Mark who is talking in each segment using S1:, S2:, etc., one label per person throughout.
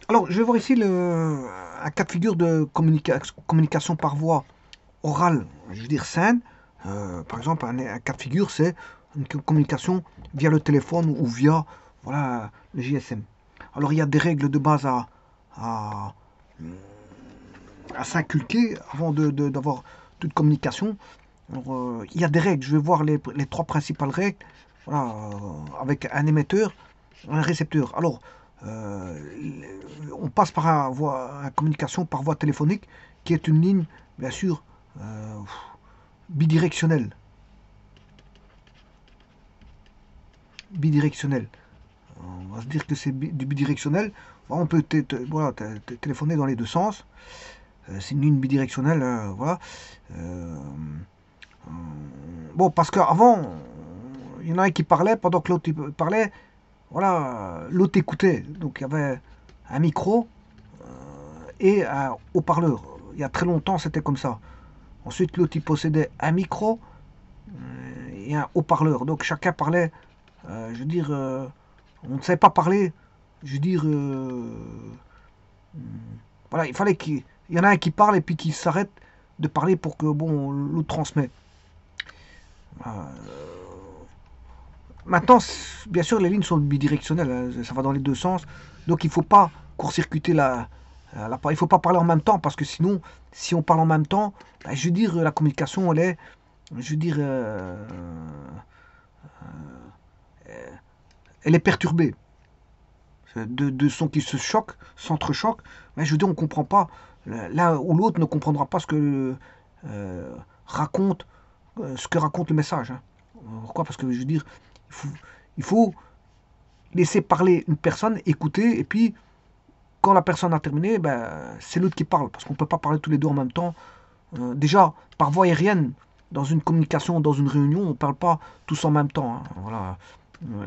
S1: Alors, je vais voir ici un cas de figure de communication par voie orale, je veux dire saine. Par exemple, un cas de figure, c'est une communication via le téléphone ou via voilà, le GSM. Alors, il y a des règles de base à, à s'inculquer avant d'avoir toute communication. Alors, il y a des règles. Je vais voir les trois principales règles. Voilà, avec un émetteur, un récepteur. Alors, euh, on passe par une communication par voie téléphonique, qui est une ligne, bien sûr, euh, bidirectionnelle. Bidirectionnelle. On va se dire que c'est du bidirectionnel. On peut voilà, téléphoner dans les deux sens. C'est une ligne bidirectionnelle. Voilà. Euh, bon, parce qu'avant, il y en a un qui parlait pendant que l'autre parlait. Voilà, l'autre écoutait. Donc il y avait un micro et un haut-parleur. Il y a très longtemps, c'était comme ça. Ensuite, l'autre il possédait un micro et un haut-parleur. Donc chacun parlait, je veux dire, on ne savait pas parler. Je veux dire, voilà, il fallait qu'il y en a un qui parle et puis qui s'arrête de parler pour que bon l'autre transmet. Maintenant, bien sûr, les lignes sont bidirectionnelles, hein, ça va dans les deux sens. Donc il ne faut pas court-circuiter il ne faut pas parler en même temps parce que sinon, si on parle en même temps, ben, je veux dire, la communication, elle est, je veux dire, elle est perturbée. Deux sons qui se choquent, s'entrechoquent, mais je veux dire, on ne comprend pas. L'un ou l'autre ne comprendra pas raconte, ce que raconte le message. Hein. Pourquoi? Parce que je veux dire, il faut laisser parler une personne, écouter, et puis quand la personne a terminé, ben, c'est l'autre qui parle, parce qu'on ne peut pas parler tous les deux en même temps. Déjà, par voie aérienne, dans une communication, dans une réunion, on ne parle pas tous en même temps. Hein, voilà.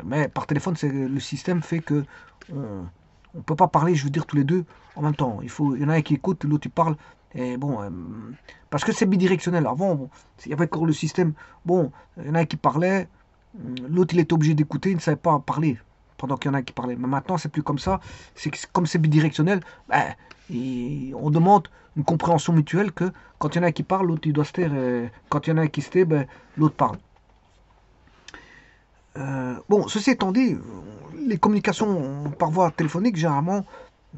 S1: Mais par téléphone, le système fait que on ne peut pas parler, je veux dire, tous les deux en même temps. Il y en a un qui écoute, l'autre il parle. Et bon, parce que c'est bidirectionnel. Avant, bon, il y avait encore le système. Bon, il y en a un qui parlait, l'autre il était obligé d'écouter, il ne savait pas parler pendant qu'il y en a un qui parlait. Mais maintenant, c'est plus comme ça. Comme c'est bidirectionnel, ben, on demande une compréhension mutuelle que quand il y en a un qui parle, l'autre il doit se taire. Et quand il y en a un qui se tait, ben, l'autre parle. Bon, ceci étant dit, les communications par voie téléphonique, généralement,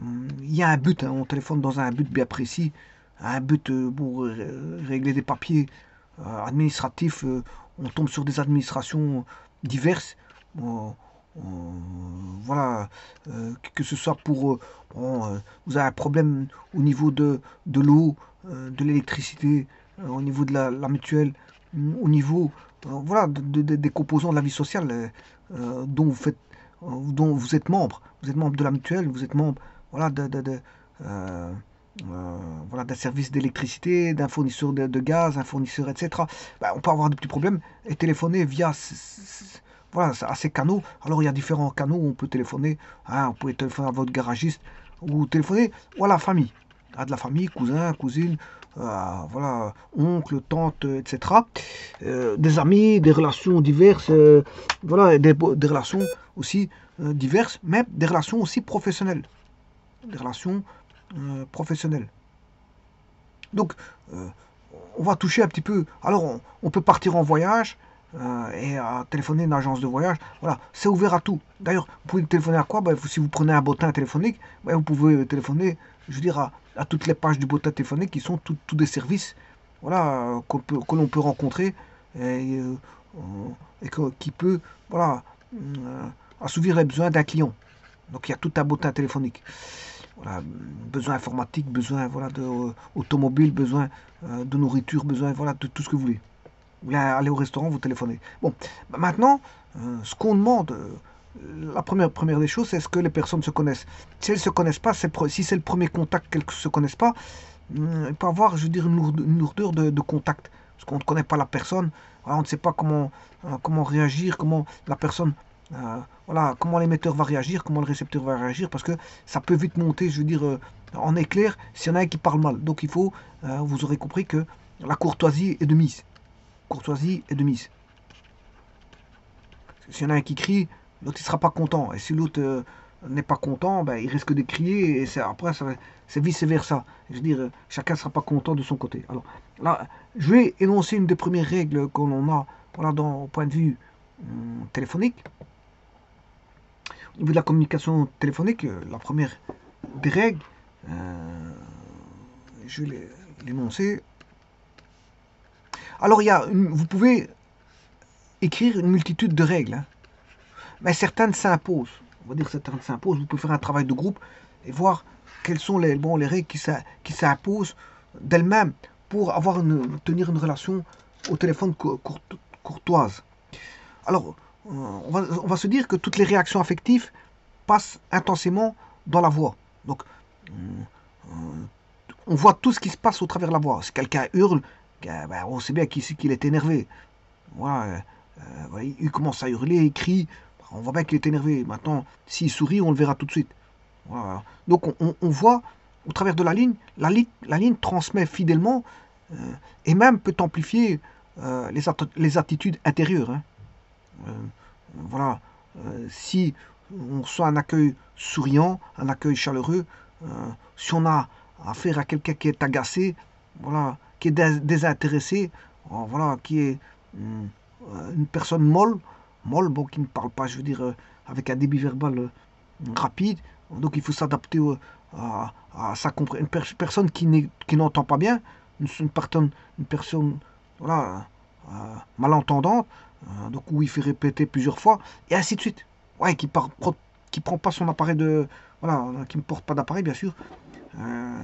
S1: il y a un but. Hein, on téléphone dans un but bien précis, un but pour régler des papiers administratifs. On tombe sur des administrations diverses. Bon, voilà, que ce soit pour, bon, vous avez un problème au niveau de l'eau, de l'électricité, au niveau de la mutuelle, au niveau voilà, des composants de la vie sociale dont vous êtes membre. Vous êtes membre de la mutuelle, vous êtes membre voilà, euh, voilà, d'un service d'électricité, d'un fournisseur de gaz, un fournisseur, etc. Ben, on peut avoir des petits problèmes et téléphoner via voilà, à ces canaux. Alors il y a différents canaux où on peut téléphoner. Hein, vous pouvez téléphoner à votre garagiste ou téléphoner ou à la famille. À de la famille, cousin, cousine, voilà, oncle, tante, etc. Des amis, des relations diverses, voilà, des relations aussi diverses, mais des relations aussi professionnelles. Des relations professionnelles. Donc, euh, on va toucher un petit peu. Alors, on peut partir en voyage et téléphoner une agence de voyage. Voilà, c'est ouvert à tout. D'ailleurs, vous pouvez téléphoner à quoi? Ben, si vous prenez un bottin téléphonique, ben, vous pouvez téléphoner, je veux dire, à toutes les pages du bottin téléphonique qui sont tous des services voilà, que l'on peut rencontrer et, qui peut voilà, assouvir les besoins d'un client. Donc, il y a tout un bottin téléphonique. Voilà, besoin informatique, besoin voilà, automobile, besoin de nourriture, besoin voilà, de tout ce que vous voulez. Vous voulez aller au restaurant, vous téléphonez. Bon, bah maintenant, ce qu'on demande, la première des choses, c'est est-ce que les personnes se connaissent. Si elles ne se connaissent pas, si c'est le premier contact qu'elles ne se connaissent pas, il peut y avoir, je veux dire, une lourdeur de contact. Parce qu'on ne connaît pas la personne, voilà, on ne sait pas comment réagir, comment la personne voilà, comment l'émetteur va réagir, comment le récepteur va réagir, parce que ça peut vite monter, je veux dire, en éclair, s'il y en a un qui parle mal. Donc il faut, vous aurez compris que la courtoisie est de mise. Courtoisie est de mise. S'il y en a un qui crie, l'autre il sera pas content. Et si l'autre n'est pas content, ben, il risque de crier et après, c'est vice-versa. Je veux dire, chacun ne sera pas content de son côté. Alors là, je vais énoncer une des premières règles que l'on a voilà, au point de vue téléphonique. Au niveau de la communication téléphonique, la première des règles, je vais l'énoncer. Alors, vous pouvez écrire une multitude de règles, hein, mais certaines s'imposent. On va dire certaines s'imposent. Vous pouvez faire un travail de groupe et voir quelles sont les règles qui s'imposent d'elles-mêmes pour tenir une relation au téléphone courtoise. Alors, on va se dire que toutes les réactions affectives passent intensément dans la voix. Donc, on voit tout ce qui se passe au travers de la voix. Si quelqu'un hurle, ben, on sait bien qu'il est énervé. Voilà, il commence à hurler, il crie, on voit bien qu'il est énervé. Maintenant, s'il sourit, on le verra tout de suite. Voilà. Donc on voit au travers de la ligne transmet fidèlement et même peut amplifier les attitudes intérieures. Hein. Voilà. Si on reçoit un accueil souriant, un accueil chaleureux, si on a affaire à quelqu'un qui est agacé, voilà, qui est désintéressé, voilà, qui est une personne molle, bon, qui ne parle pas, je veux dire, avec un débit verbal rapide, donc il faut s'adapter à sa compréhension. Une personne qui n'entend pas bien, une personne voilà, malentendante, donc où il fait répéter plusieurs fois, et ainsi de suite. Ouais, qui prend pas son appareil de. Voilà, qui ne porte pas d'appareil, bien sûr.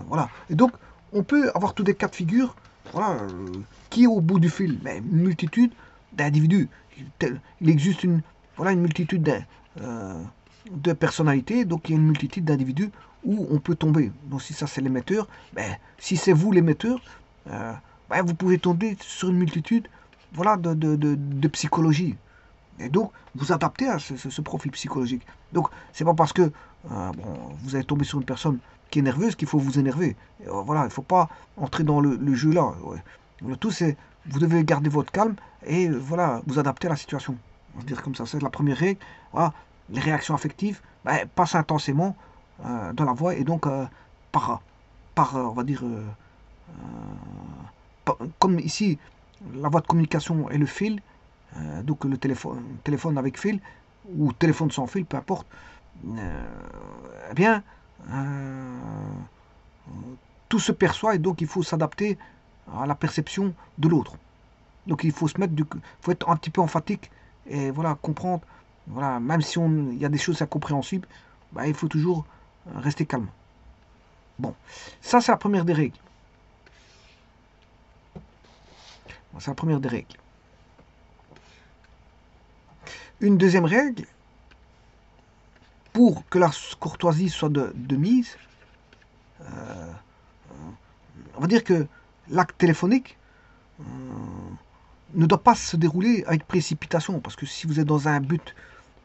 S1: Voilà. Et donc, on peut avoir tous des cas de figure, voilà, qui est au bout du fil, mais une multitude d'individus. Il existe voilà, une multitude de personnalités, donc il y a une multitude d'individus où on peut tomber. Donc si ça c'est l'émetteur, ben, si c'est vous l'émetteur, ben, vous pouvez tomber sur une multitude voilà, de psychologie. Et donc, vous adaptez à ce profil psychologique. Donc, c'est pas parce que bon, vous allez tomber sur une personne qui est nerveuse qu'il faut vous énerver. Et, voilà, il ne faut pas entrer dans le jeu là. Ouais. Le tout, c'est vous devez garder votre calme et voilà, vous adapter à la situation. On va dire comme ça, c'est la première règle. Voilà, les réactions affectives ben, passent intensément dans la voix et donc on va dire, comme ici, la voie de communication est le fil, donc le téléphone avec fil, ou téléphone sans fil, peu importe, eh bien, tout se perçoit et donc il faut s'adapter à la perception de l'autre. Donc il faut faut être un petit peu emphatique et voilà, comprendre, voilà, même si il y a des choses incompréhensibles, bah, il faut toujours rester calme. Bon, ça c'est la première des règles. C'est la première des règles. Une deuxième règle, pour que la courtoisie soit de mise, on va dire que l'acte téléphonique ne doit pas se dérouler avec précipitation, parce que si vous êtes dans un but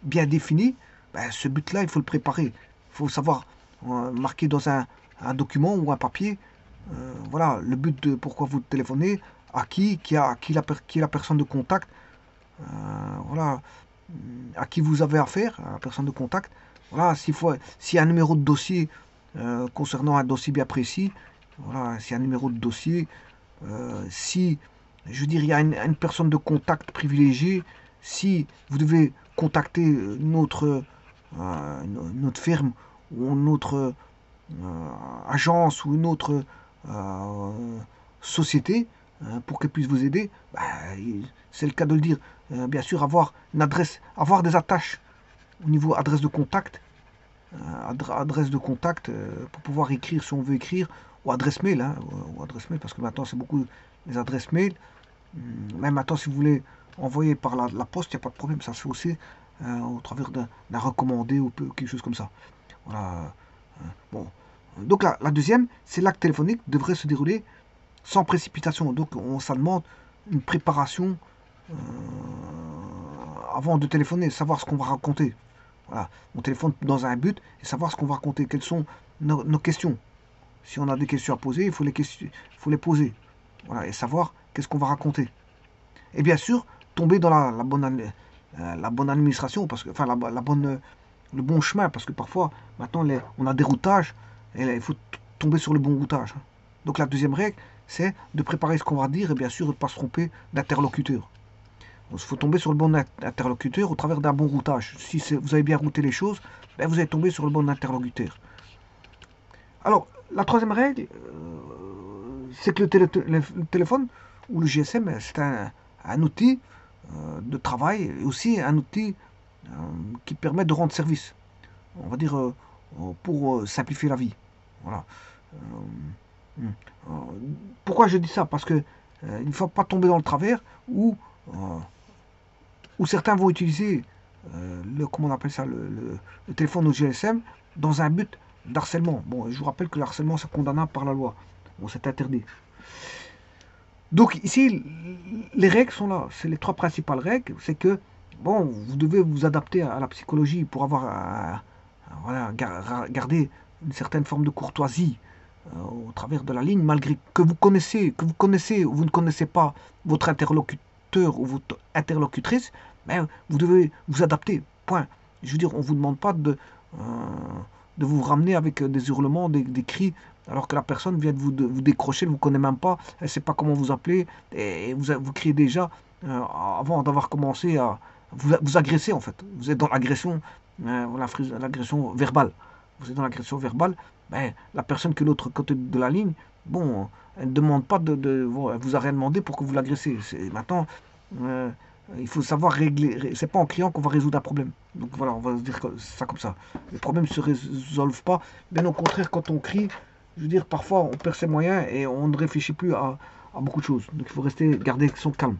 S1: bien défini, ben, ce but-là, il faut le préparer. Il faut savoir marquer dans un document ou un papier, voilà, le but de pourquoi vous téléphonez, à qui est la personne de contact, voilà, à qui vous avez affaire, à la personne de contact. Voilà, s'il y a un numéro de dossier concernant un dossier bien précis, voilà, s'il y a un numéro de dossier, si, je veux dire, il y a une personne de contact privilégiée, si vous devez contacter une autre firme ou une autre agence ou une autre société pour qu'elle puisse vous aider, bah, c'est le cas de le dire. Bien sûr, avoir une adresse, avoir des attaches au niveau adresse de contact, adresse de contact pour pouvoir écrire si on veut écrire, ou adresse mail, hein, ou adresse mail, parce que maintenant c'est beaucoup les adresses mail. Même maintenant, si vous voulez envoyer par la poste, il n'y a pas de problème, ça se fait aussi au travers d'un recommandé ou quelque chose comme ça. Voilà. Bon. Donc la deuxième, c'est l'acte téléphonique devrait se dérouler sans précipitation. Donc ça demande une préparation avant de téléphoner, savoir ce qu'on va raconter. Voilà. On téléphone dans un but et savoir ce qu'on va raconter, quelles sont nos questions. Si on a des questions à poser, il faut les poser. Voilà, et savoir qu'est-ce qu'on va raconter. Et bien sûr, tomber dans la bonne administration, parce que, enfin la bonne le bon chemin, parce que parfois, maintenant, on a des routages, et il faut tomber sur le bon routage. Donc la deuxième règle, c'est de préparer ce qu'on va dire, et bien sûr de ne pas se tromper d'interlocuteur. Il faut tomber sur le bon interlocuteur au travers d'un bon routage. Si vous avez bien routé les choses, ben vous allez tomber sur le bon interlocuteur. Alors, la troisième règle, c'est que le téléphone ou le GSM, c'est un outil de travail et aussi un outil qui permet de rendre service. On va dire pour simplifier la vie. Voilà. Euh, Pourquoi je dis ça? Parce que il ne faut pas tomber dans le travers où certains vont utiliser comment on appelle ça, le téléphone au GSM dans un but d'harcèlement. Bon, je vous rappelle que le harcèlement c'est condamnable par la loi. Bon, c'est interdit. Donc ici, les règles sont là. C'est les trois principales règles. C'est que, bon, vous devez vous adapter à la psychologie pour avoir, voilà, garder une certaine forme de courtoisie au travers de la ligne, malgré que vous connaissez ou vous ne connaissez pas votre interlocuteur ou votre interlocutrice, ben, vous devez vous adapter. Point. Je veux dire, on ne vous demande pas de vous ramener avec des hurlements, des cris, alors que la personne vient de vous décrocher, elle ne vous connaît même pas, elle ne sait pas comment vous appelez, et vous criez déjà avant d'avoir commencé à vous agresser en fait. Vous êtes dans l'agression, l'agression verbale. Vous êtes dans l'agression verbale, ben, la personne qui est de l'autre côté de la ligne, bon, elle ne demande pas elle vous a rien demandé pour que vous l'agressez. Maintenant, il faut savoir régler. C'est pas en criant qu'on va résoudre un problème. Donc voilà, on va se dire ça comme ça. Les problèmes ne se résolvent pas. Bien au contraire, quand on crie, je veux dire, parfois on perd ses moyens et on ne réfléchit plus à beaucoup de choses. Donc il faut garder son calme.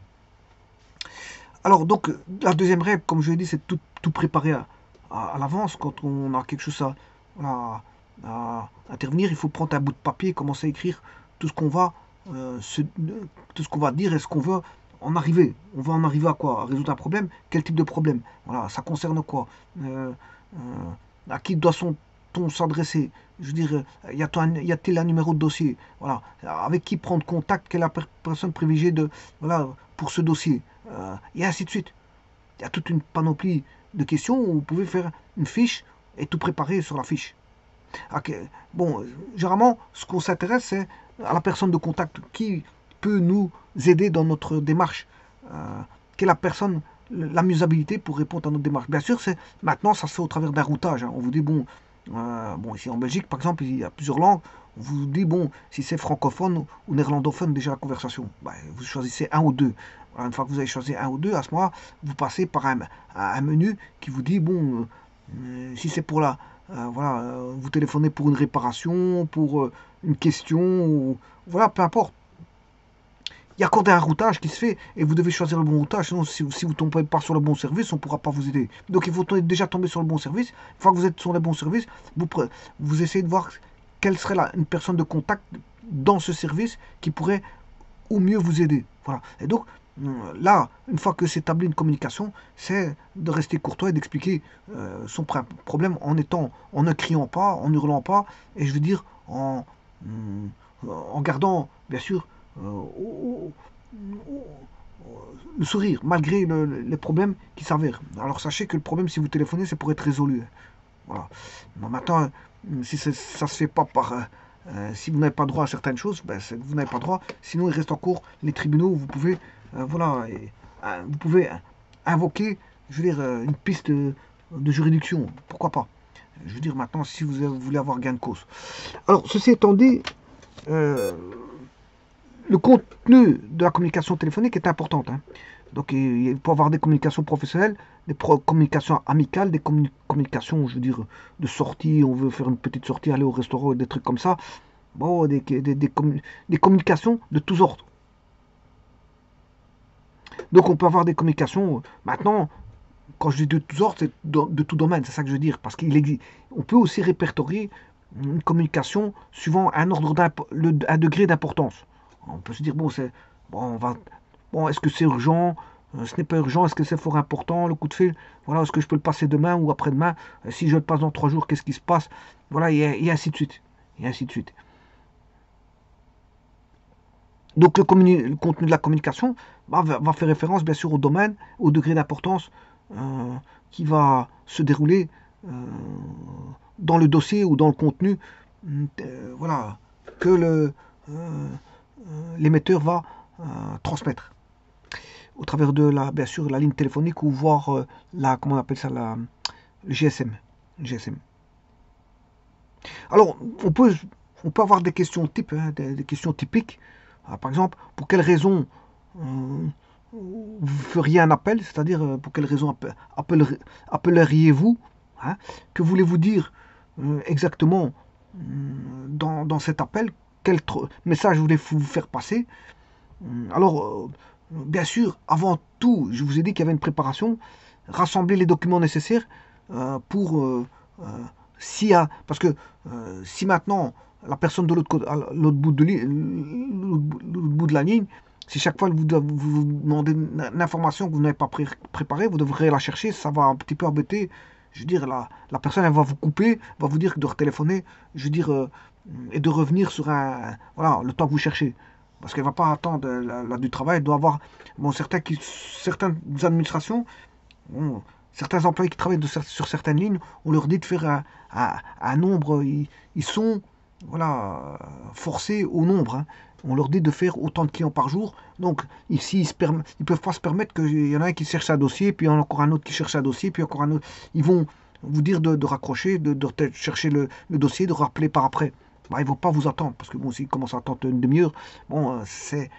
S1: Alors donc la deuxième règle, comme je l'ai dit, c'est tout préparer à l'avance. Quand on a quelque chose à intervenir, il faut prendre un bout de papier, commencer à écrire tout ce qu'on va, tout ce qu'on va dire et ce qu'on veut en arriver. On va en arriver à quoi? À résoudre un problème? Quel type de problème? Voilà, ça concerne quoi? À qui doit-on s'adresser? Je veux dire, y a-t-il un numéro de dossier? Voilà, avec qui prendre contact? Quelle est la personne privilégiée voilà, pour ce dossier? Et ainsi de suite. Il y a toute une panoplie de questions où vous pouvez faire une fiche et tout préparer sur la fiche. Okay. Bon, généralement, ce qu'on s'intéresse, c'est à la personne de contact qui peut nous aider dans notre démarche. Quelle est la personne, l'amusabilité pour répondre à notre démarche. Bien sûr, maintenant, ça se fait au travers d'un routage. Hein. On vous dit, bon, ici en Belgique, par exemple, il y a plusieurs langues. On vous dit, bon, si c'est francophone ou néerlandophone, déjà la conversation. Ben, vous choisissez un ou deux. Alors, une fois que vous avez choisi un ou deux, à ce moment-là, vous passez par un menu qui vous dit, bon, si c'est pour voilà, vous téléphonez pour une réparation, pour une question, ou, voilà, peu importe. Il y a encore un routage qui se fait et vous devez choisir le bon routage. Sinon, si vous ne tombez pas sur le bon service, on ne pourra pas vous aider. Donc, il faut déjà tomber sur le bon service. Une fois que vous êtes sur le bon service, vous essayez de voir quelle serait une personne de contact dans ce service qui pourrait au mieux vous aider. Voilà. Et donc, là, une fois que c'est établi une communication, c'est de rester courtois et d'expliquer son problème en ne criant pas, en hurlant pas, et je veux dire en gardant, bien sûr, le sourire, malgré les problèmes qui s'avèrent. Alors sachez que le problème, si vous téléphonez, c'est pour être résolu. Voilà. Bon, maintenant, si ça se fait pas si vous n'avez pas droit à certaines choses, ben, vous n'avez pas droit. Sinon, il reste encore les tribunaux où vous pouvez, voilà, vous pouvez invoquer, je veux dire, une piste de juridiction. Pourquoi pas? Je veux dire, maintenant, si vous voulez avoir gain de cause. Alors, ceci étant dit, le contenu de la communication téléphonique est important. Hein. Donc, il peut y avoir des communications professionnelles, des communications amicales, des communications, je veux dire, de sortie, on veut faire une petite sortie, aller au restaurant, des trucs comme ça. Bon, des communications de tous ordres. Donc, on peut avoir des communications, maintenant, quand je dis de tous ordres, c'est de tout domaine, c'est ça que je veux dire, parce on peut aussi répertorier une communication suivant un ordre un degré d'importance. On peut se dire, bon, est-ce que c'est urgent? Ce n'est pas urgent. Est-ce que c'est fort important, le coup de fil? Voilà, est-ce que je peux le passer demain ou après-demain? Si je le passe dans 3 jours, qu'est-ce qui se passe? Voilà, et ainsi de suite. Et ainsi de suite. Donc le contenu de la communication va faire référence bien sûr au domaine, au degré d'importance qui va se dérouler dans le dossier ou dans le contenu, voilà, que l'émetteur va transmettre au travers de bien sûr, la ligne téléphonique ou voir comment on appelle ça, le GSM. GSM. Alors, on peut avoir des questions types, hein, des questions typiques. Par exemple, pour quelle raison vous feriez un appel, c'est-à-dire pour quelle raison appelleriez-vous, hein, que voulez-vous dire exactement dans cet appel, quel message voulez-vous faire passer. Alors, bien sûr, avant tout, je vous ai dit qu'il y avait une préparation, rassembler les documents nécessaires pour parce que si maintenant la personne de l'autre bout de la ligne, si chaque fois vous demandez une information que vous n'avez pas préparée, vous devrez la chercher, ça va un petit peu embêter. Je veux dire, la personne, elle va vous couper, va vous dire de retéléphoner, je veux dire, et de revenir sur voilà, le temps que vous cherchez. Parce qu'elle ne va pas attendre du travail, elle doit avoir, bon, certaines administrations, bon, certains employés qui travaillent sur certaines lignes, on leur dit de faire un nombre, ils sont voilà, forcés au nombre. Hein. On leur dit de faire autant de clients par jour. Donc ici, ils ne peuvent pas se permettre qu'il y en a un qui cherche un dossier, puis il y en a encore un autre qui cherche un dossier, puis encore un autre. Ils vont vous dire de raccrocher, de chercher le dossier, de rappeler par après. Bah, ils ne vont pas vous attendre, parce que bon, s'ils commencent à attendre une demi-heure, bon, c'est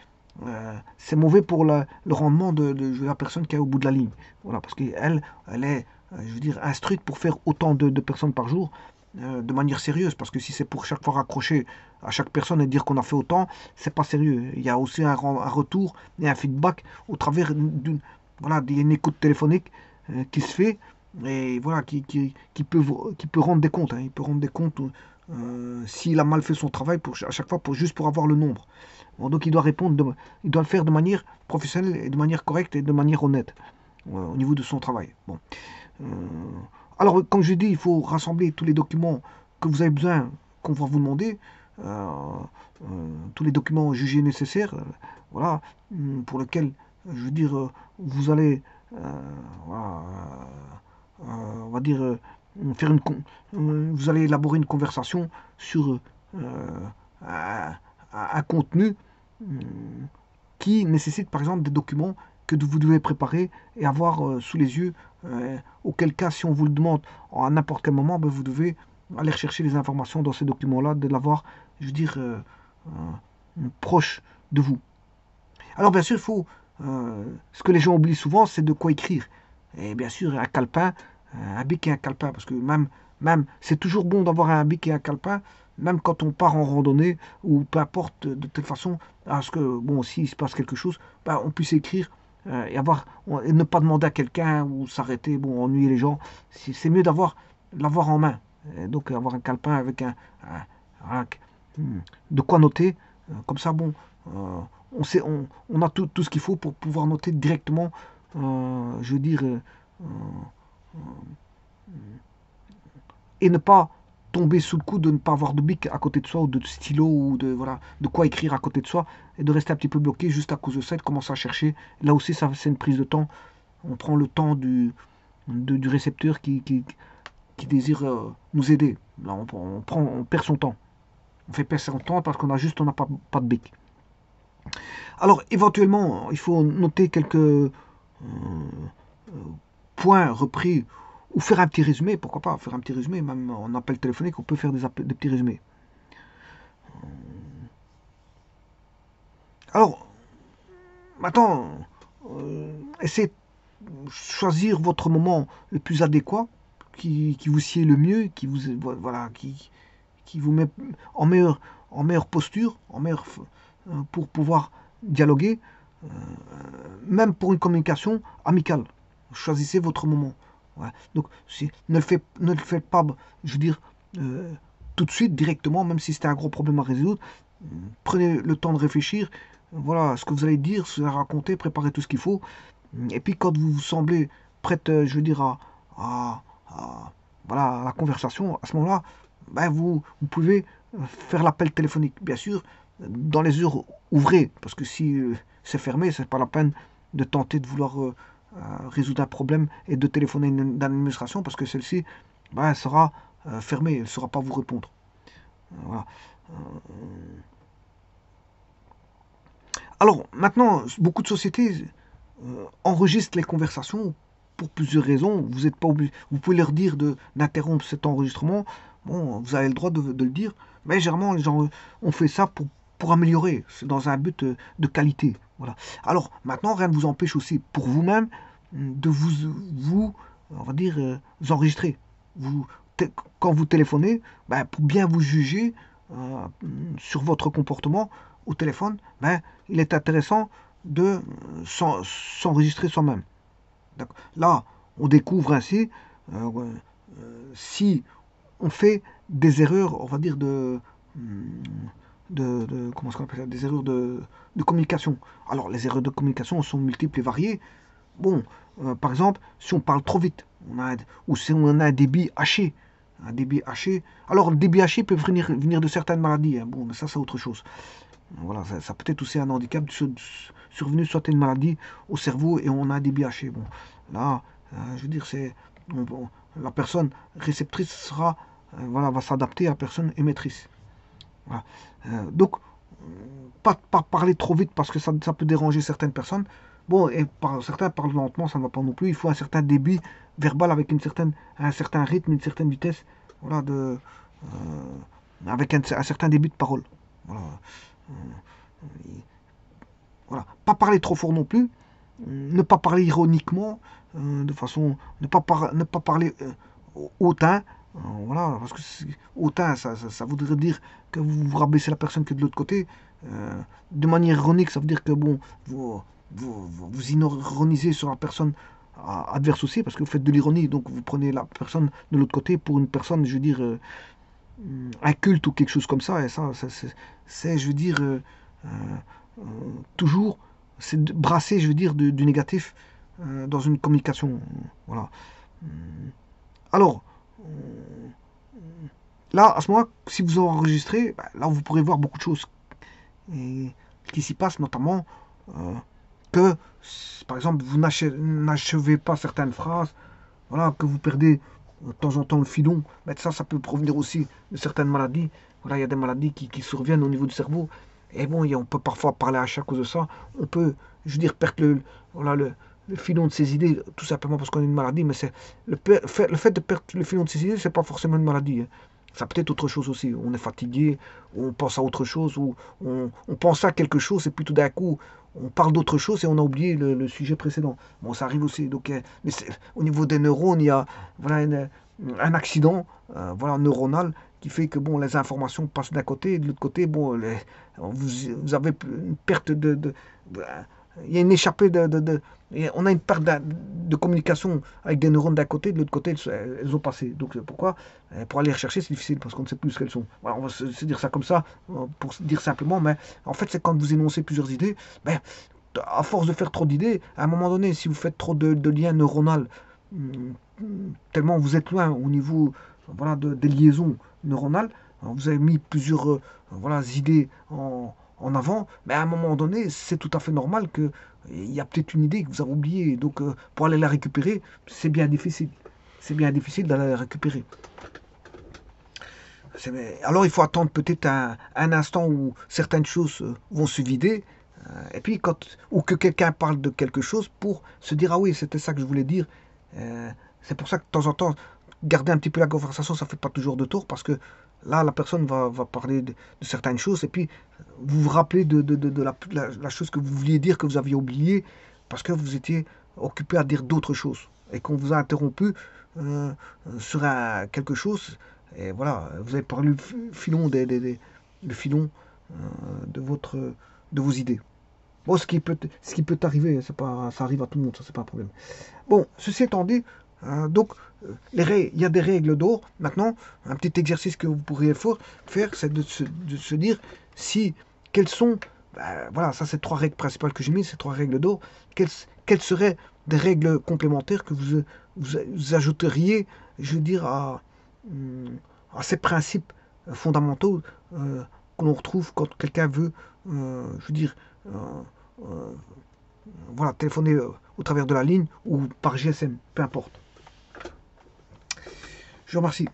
S1: mauvais pour le rendement de la personne qui est au bout de la ligne. Voilà, parce qu'elle est, je veux dire, instruite pour faire autant de personnes par jour de manière sérieuse. Parce que si c'est pour chaque fois raccrocher à chaque personne et dire qu'on a fait autant, c'est pas sérieux. Il y a aussi un retour et un feedback au travers d'une écoute téléphonique qui se fait et voilà, qui peut rendre des comptes. Hein. Il peut rendre des comptes s'il a mal fait son travail à chaque fois juste pour avoir le nombre. Bon, donc il doit répondre, il doit le faire de manière professionnelle et de manière correcte et de manière honnête au niveau de son travail. Bon. Alors, comme je dis, il faut rassembler tous les documents que vous avez besoin, qu'on va vous demander, tous les documents jugés nécessaires, voilà, pour lesquels, je veux dire, vous allez, voilà, on va dire, vous allez élaborer une conversation sur un contenu qui nécessite par exemple des documents que vous devez préparer et avoir sous les yeux, auquel cas si on vous le demande à n'importe quel moment, ben, vous devez aller rechercher les informations dans ces documents-là, de l'avoir, je veux dire, proche de vous. Alors bien sûr, il faut, ce que les gens oublient souvent, c'est de quoi écrire. Et bien sûr, un calepin, un bic et un calepin, parce que même c'est toujours bon d'avoir un bic et un calepin, même quand on part en randonnée, ou peu importe, de telle façon, à ce que, bon, s'il se passe quelque chose, ben, on puisse écrire et ne pas demander à quelqu'un ou s'arrêter, bon, ennuyer les gens. C'est mieux l'avoir en main. Et donc avoir un calepin avec de quoi noter. Comme ça, bon, on a tout ce qu'il faut pour pouvoir noter directement, je veux dire, et ne pas tomber sous le coup de ne pas avoir de bic à côté de soi ou de stylo ou de quoi écrire à côté de soi et de rester un petit peu bloqué juste à cause de ça et de commencer à chercher. Là aussi, ça c'est une prise de temps. On prend le temps du récepteur qui désire nous aider. Là, on perd son temps. On fait perdre son temps parce qu'on n'a pas de bic. Alors, éventuellement, il faut noter quelques points repris ou faire un petit résumé, pourquoi pas faire un petit résumé, même en appel téléphonique, on peut faire des petits résumés. Alors, maintenant, essayez de choisir votre moment le plus adéquat, qui vous sied le mieux, qui vous met en meilleure posture, pour pouvoir dialoguer, même pour une communication amicale. Choisissez votre moment. Voilà. Donc, ne le faites pas, je veux dire, tout de suite, directement, même si c'était un gros problème à résoudre. Prenez le temps de réfléchir, voilà ce que vous allez dire, ce que vous allez raconter, préparez tout ce qu'il faut. Et puis, quand vous semblez prête, je veux dire, voilà, à la conversation, à ce moment-là, ben, vous pouvez faire l'appel téléphonique. Bien sûr, dans les heures ouvrées, parce que si c'est fermé, c'est pas la peine de tenter de vouloir résoudre un problème et de téléphoner à une administration parce que celle-ci ben, elle sera fermée, elle ne saura pas vous répondre. Voilà. Alors, maintenant, beaucoup de sociétés enregistrent les conversations pour plusieurs raisons. Vous êtes pas obligé, vous pouvez leur dire d'interrompre cet enregistrement. Bon, vous avez le droit de le dire, mais généralement, les gens ont fait ça pour améliorer. C'est dans un but de qualité. Voilà. Alors, maintenant, rien ne vous empêche aussi, pour vous-même, de on va dire, vous enregistrer. Vous, quand vous téléphonez, ben, pour bien vous juger euh, sur votre comportement au téléphone, ben, il est intéressant de s'enregistrer soi-même. Là, on découvre ainsi si on fait des erreurs, on va dire, comment est-ce qu'on appelle ça, des erreurs de communication. Alors, les erreurs de communication sont multiples et variées. Bon, par exemple, si on parle trop vite, ou si on a un débit haché, un débit haché. Alors, le débit haché peut venir de certaines maladies. Hein. Bon, mais ça, c'est autre chose. Voilà, ça peut être aussi un handicap survenu soit une maladie au cerveau et on a un débit haché. Bon, là, je veux dire, la personne réceptrice voilà, va s'adapter à la personne émettrice. Voilà. Donc, pas parler trop vite parce que ça peut déranger certaines personnes. Bon, et certains parlent lentement, ça ne va pas non plus. Il faut un certain débit verbal avec un certain rythme, une certaine vitesse, voilà, avec un certain débit de parole. Voilà. Voilà. Pas parler trop fort non plus, ne pas parler ironiquement, de façon, ne pas parler hautain, voilà, parce que hautain, ça voudrait dire que vous rabaissez la personne que de l'autre côté. De manière ironique, ça veut dire que bon, vous ironisez sur la personne adverse aussi, parce que vous faites de l'ironie, donc vous prenez la personne de l'autre côté pour une personne, je veux dire, inculte ou quelque chose comme ça, et ça, c'est je veux dire, toujours, c'est de brasser, je veux dire, du négatif dans une communication. Voilà. Alors, là, à ce moment-là, si vous enregistrez, bah, là, vous pourrez voir beaucoup de choses qui s'y passent, notamment que, par exemple, vous n'achevez pas certaines phrases, voilà, que vous perdez de temps en temps le filon. Mais ça peut provenir aussi de certaines maladies. Voilà, il y a des maladies qui surviennent au niveau du cerveau. Et bon, on peut parfois parler à chaque cause de ça. On peut, je veux dire, perdre voilà, le filon de ses idées, tout simplement parce qu'on a une maladie. Mais c'est le fait de perdre le filon de ses idées, c'est pas forcément une maladie. Hein. Ça peut être autre chose aussi. On est fatigué, on pense à autre chose, ou on pense à quelque chose, et puis tout d'un coup, on parle d'autre chose et on a oublié le sujet précédent. Bon, ça arrive aussi. Donc, mais au niveau des neurones, il y a voilà, un accident voilà, neuronal qui fait que bon, les informations passent d'un côté et de l'autre côté, bon, vous avez une perte il y a une échappée on a une perte de communication avec des neurones d'un côté, de l'autre côté, elles ont passé. Donc pourquoi pour aller les rechercher, c'est difficile parce qu'on ne sait plus ce qu'elles sont. Voilà, on va se dire ça comme ça, pour dire simplement, mais en fait, c'est quand vous énoncez plusieurs idées, ben, à force de faire trop d'idées, à un moment donné, si vous faites trop de liens neuronaux, tellement vous êtes loin au niveau voilà, des liaisons neuronales, vous avez mis plusieurs voilà, idées en avant, mais à un moment donné, c'est tout à fait normal qu'il y a peut-être une idée que vous avez oubliée. Donc, pour aller la récupérer, c'est bien difficile. C'est bien difficile d'aller la récupérer. Alors, il faut attendre peut-être un instant où certaines choses vont se vider. Et puis, ou que quelqu'un parle de quelque chose pour se dire, ah oui, c'était ça que je voulais dire. C'est pour ça que de temps en temps, garder un petit peu la conversation, ça fait pas toujours de tort, parce que là, la personne va parler de certaines choses, et puis vous vous rappelez de la chose que vous vouliez dire, que vous aviez oublié, parce que vous étiez occupé à dire d'autres choses, et qu'on vous a interrompu sur quelque chose, et voilà, vous avez parlé le filon, le filon de vos idées. Bon, ce qui peut arriver, c'est pas, ça arrive à tout le monde, ça c'est pas un problème. Bon, ceci étant dit, donc il y a des règles d'or. Maintenant, un petit exercice que vous pourriez faire, c'est de se dire si quelles sont, voilà, ça c'est trois règles principales que j'ai mises, ces trois règles d'or. Quelles seraient des règles complémentaires que vous ajouteriez, je veux dire, à ces principes fondamentaux que l'on retrouve quand quelqu'un veut, je veux dire, euh, voilà, téléphoner au travers de la ligne ou par GSM, peu importe. Je vous remercie.